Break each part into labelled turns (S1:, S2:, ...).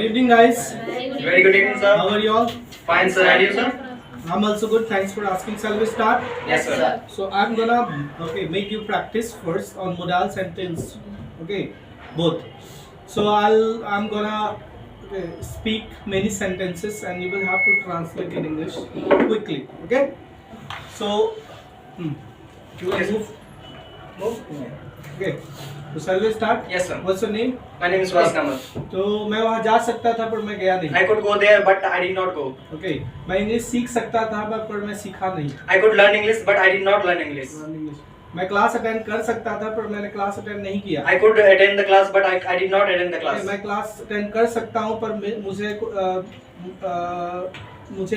S1: evening, guys.
S2: Very good evening, sir.
S1: How are you all?
S2: Fine, sir. And you, sir?
S1: I'm also good. Thanks for asking. Shall we start?
S2: Yes, sir.
S1: So I'm gonna make you practice first on modal sentence. Okay, both. So I'm gonna speak many sentences and you will have to translate in English quickly. Okay. So you will
S2: Yes.
S1: move. Okay. So shall we start?
S2: Yes, sir.
S1: What's your name?
S2: My name is Vas Kamal.
S1: तो मैं वहाँ जा सकता था पर मैं गया नहीं.
S2: I could go there, but I did not go.
S1: Okay. मैं इंग्लिश सीख सकता था पर मैं सीखा नहीं.
S2: I could learn English, but I did not learn English.
S1: मैं क्लास अटेंड कर सकता था पर मैंने क्लास अटेंड नहीं किया.
S2: I could attend the class, but I did not attend the class.
S1: मैं क्लास अटेंड कर सकता हूँ पर मुझे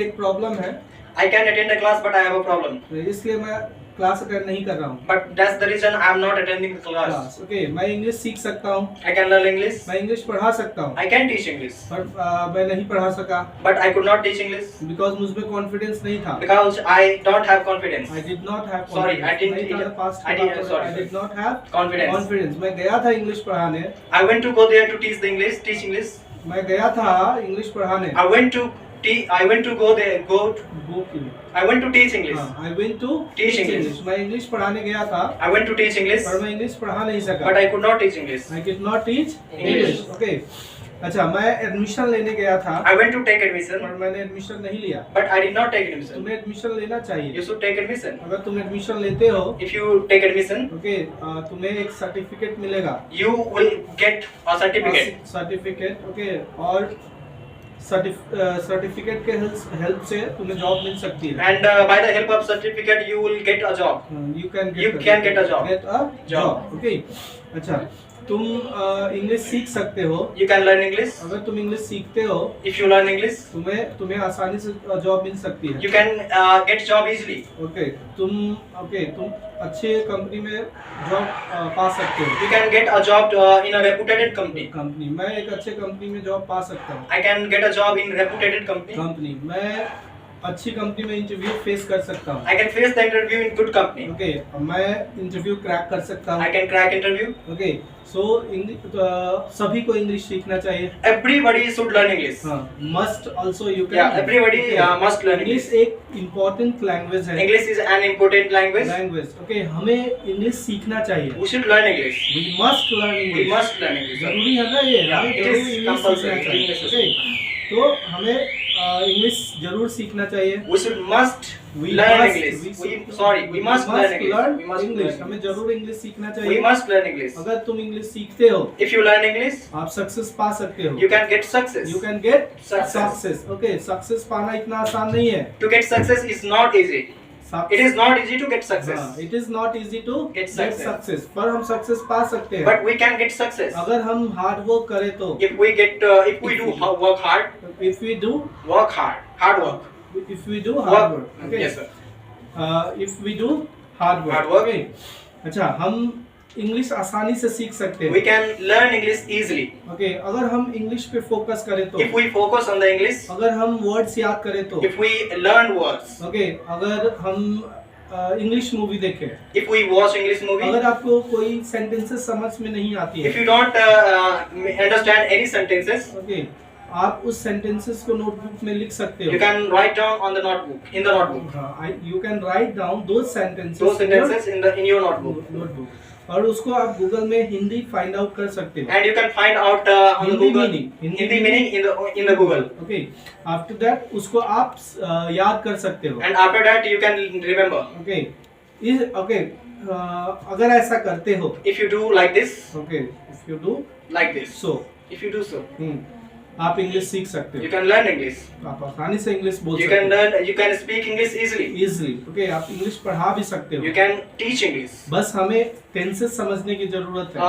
S1: एक प्रॉब्लम है.
S2: I can attend the class, but I have a problem.
S1: इसलिए मैं क्लास अटेंड नहीं कर रहा हूँ.
S2: But that's the reason I am not attending the class.
S1: Okay. मैं इंग्लिश सीख सकता हूँ.
S2: I can learn English.
S1: मैं इंग्लिश पढ़ा सकता हूँ.
S2: I can teach English.
S1: पर मैं नहीं पढ़ा सका.
S2: But I could not teach English.
S1: Because मुझ में कॉन्फिडेंस नहीं था.
S2: Because I don't have confidence.
S1: I did not have
S2: Sorry,
S1: confidence.
S2: I didn't.
S1: I did not have
S2: confidence.
S1: मैं गया था इंग्लिश पढ़ाने.
S2: I went to go there to teach the English, teach English.
S1: मैं गया था English पढ़ाने.
S2: I went to go there. I went to teach English.
S1: I went to
S2: teach English.
S1: मैं English पढ़ाने गया था.
S2: I went to teach English.
S1: पर मैं इंग्लिश पढ़ा नहीं सका.
S2: But I could not teach English.
S1: I could not teach
S2: English.
S1: Okay. अच्छा, मैं एडमिशन लेने गया था.
S2: I went to take admission.
S1: पर मैंने एडमिशन नहीं लिया.
S2: But I did not take admission.
S1: तुम्हें एडमिशन लेना चाहिए.
S2: You should take admission.
S1: अगर तुम एडमिशन लेते हो,
S2: If you take admission,
S1: okay, तुम्हें एक सर्टिफिकेट मिलेगा.
S2: you will get a certificate.
S1: Certificate, okay, और सर्टिफिकेट के हेल्प से तुम्हें जॉब मिल सकती है.
S2: And by the help of certificate, you will get a job.
S1: You can
S2: get a job.
S1: Get a job. Okay. अच्छा, तुम English सीख सकते हो.
S2: You can learn English.
S1: अगर तुम इंग्लिश सीखते हो,
S2: If you learn English,
S1: तुम्हें आसानी से जॉब मिल सकती है.
S2: you can get job easily.
S1: Okay. तुम अच्छे कंपनी में जॉब पा सकते हो.
S2: You can get a job in a reputed company.
S1: मैं एक अच्छे कंपनी में जॉब पा सकता हूँ.
S2: I can get a job in reputed company.
S1: मैं अच्छी कंपनी में इंटरव्यू फेस कर सकता हूँ.
S2: I can face the interview in good company.
S1: Okay. मैं इंटरव्यू क्रैक कर सकता हूँ.
S2: I can crack interview.
S1: Okay. So सभी को इंग्लिश सीखना चाहिए.
S2: Everybody should learn English.
S1: Must also you can.
S2: Yeah, everybody must learn English.
S1: English एक important language है.
S2: English is an important language.
S1: Okay. हमें इंग्लिश सीखना चाहिए.
S2: We should learn English.
S1: We must learn English.
S2: We must learn English.
S1: जरूरी है ना ये.
S2: Yeah, it is compulsory.
S1: Okay. तो हमें इंग्लिश जरूर सीखना चाहिए.
S2: We must learn English. We must learn English.
S1: हमें जरूर इंग्लिश सीखना चाहिए.
S2: We must learn English.
S1: अगर तुम इंग्लिश सीखते हो,
S2: If you learn English,
S1: आप सक्सेस पा सकते हो.
S2: you can get success.
S1: You can get
S2: Success.
S1: Okay, success पाना इतना आसान नहीं है.
S2: To get success is not easy. It is not easy to get success.
S1: It is not easy to
S2: get success.
S1: पर हम सक्सेस पा सकते हैं.
S2: But we can get success.
S1: अगर हम हार्ड वर्क करें तो.
S2: If we do work hard.
S1: If we do
S2: work hard. Hard work.
S1: If we do hard work. Okay.
S2: Yes, sir.
S1: If we do hard work.
S2: Hard work.
S1: Okay. अच्छा, हम English आसानी से सीख सकते हैं.
S2: We can learn English easily.
S1: Okay. अगर हम English पे फोकस करें तो.
S2: If we focus on the English.
S1: अगर हम वर्ड्स याद करें तो.
S2: If we learn words.
S1: Okay. अगर हम इंग्लिश मूवी देखें.
S2: If we watch English movie.
S1: अगर आपको कोई सेंटेंसेस समझ में नहीं आती है.
S2: If you don't understand any sentences.
S1: Okay. आप उस सेंटेंसेस को नोटबुक में लिख सकते हो.
S2: You can write down on the notebook. In the notebook.
S1: You can write down those sentences.
S2: Those sentences in your notebook.
S1: और उसको आप गूगल में हिंदी फाइंड आउट कर सकते हो.
S2: And you can find out on the Google Hindi meaning in the Google.
S1: Okay. After that उसको आप याद कर सकते हो.
S2: And after that you can remember.
S1: Okay. Okay. अगर ऐसा करते हो.
S2: If you do like this.
S1: Okay. If you do
S2: like this.
S1: So.
S2: If you do so.
S1: आप इंग्लिश सीख सकते हो.
S2: You can learn English.
S1: आप आसानी से इंग्लिश बोल सकते
S2: हो. You can speak English easily.
S1: Okay, आप इंग्लिश पढ़ा भी सकते हो.
S2: You can teach English.
S1: बस हमें टेंसेस समझने की जरूरत है.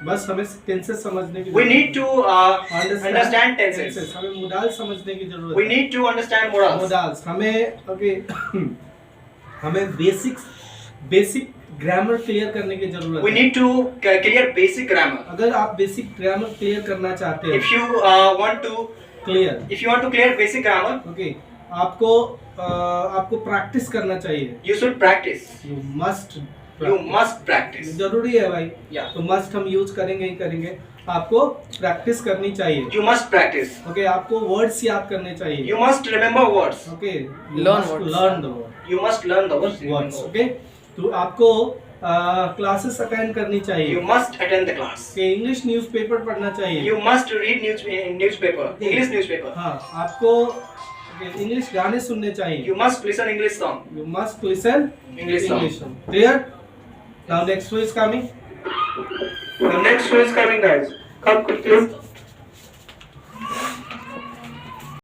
S1: बस हमें टेंसेस समझने की.
S2: We need to understand tenses.
S1: हमें मोडाल समझने की जरूरत है.
S2: We need to understand modals.
S1: हमें हमें बेसिक ग्रामर क्लियर करने की जरूरत है.
S2: We need to clear basic grammar.
S1: अगर आप बेसिक ग्रामर क्लियर करना चाहते हो.
S2: If you want to clear basic grammar.
S1: Okay. आपको प्रैक्टिस करना चाहिए.
S2: You should practice.
S1: You must practice.
S2: जरूरी है भाई.
S1: तो मस्ट हम यूज करेंगे ही करेंगे. आपको प्रैक्टिस करनी चाहिए.
S2: You must practice.
S1: ओके आपको वर्ड्स याद करने चाहिए.
S2: You must remember words.
S1: Okay
S3: Learn words.
S1: Learn the word
S2: You must learn the words.
S1: Okay. तो आपको क्लासेस अटेंड करनी चाहिए.
S2: You must attend the class.
S1: कि इंग्लिश न्यूज़पेपर पढ़ना चाहिए.
S2: You must read newspaper. English newspaper.
S1: हाँ आपको English गाने सुनने चाहिए.
S2: You must listen English song.
S1: You must listen
S2: English song.
S1: Clear? Now next one is coming.
S2: The next show is coming, guys. Come quickly.